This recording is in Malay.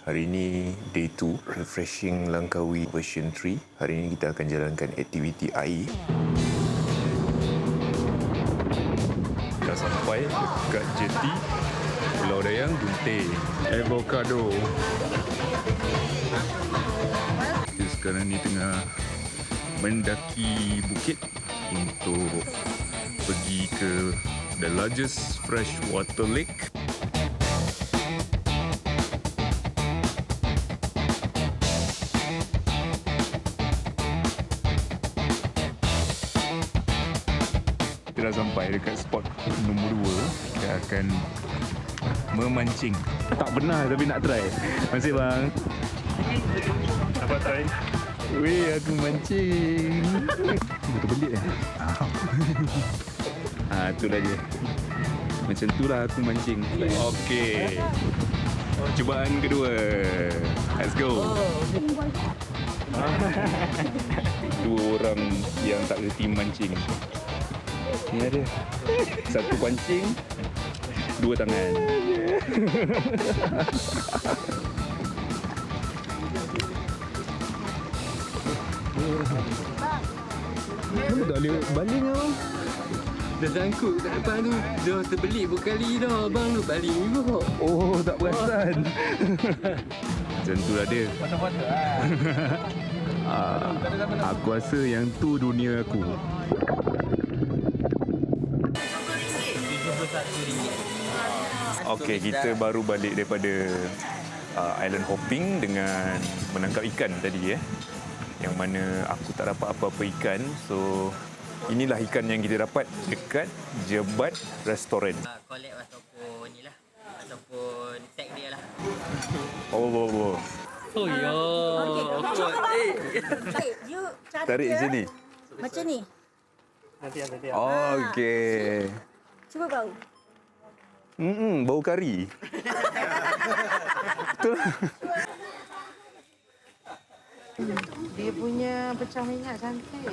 Hari ini day 2, Refreshing Langkawi version 3. Hari ini kita akan jalankan aktiviti air. Dah sampai dekat jeti Pulau Dayang Gunting. Avocado. Kita sekarang ni tengah mendaki bukit untuk pergi ke the largest freshwater lake. Kita dah sampai dekat spot nombor 2. Kita akan memancing. Tak pernah tapi nak try. Masih bang. Dapat try. Weh, aku mancing. Betul belit lah. Itulah dia. Macam itulah aku mancing. Okey. Cubaan kedua. Let's go. Dua orang yang tak reti mancing. Ni ada. Satu pancing, dua tangan. Kenapa tak boleh baling abang? Dah sangkut kat depan tu. Dah terbelit berkali dah. Abang tu baling juga. Oh, tak perasan. Macam tu lah dia. Aku rasa yang tu dunia aku. Okey, kita baru balik daripada island hopping dengan menangkap ikan tadi yang mana aku tak dapat apa-apa ikan. So inilah ikan yang kita dapat dekat Jebat Restoran. Collect ataupun ni lah. Ataupun tag dia lah. Oh. Oh ya. You cara Tarik dia sini. macam ni. Nanti. Okey. Cuba bau. Bau kari. Betul. Dia punya pecah minyak cantik.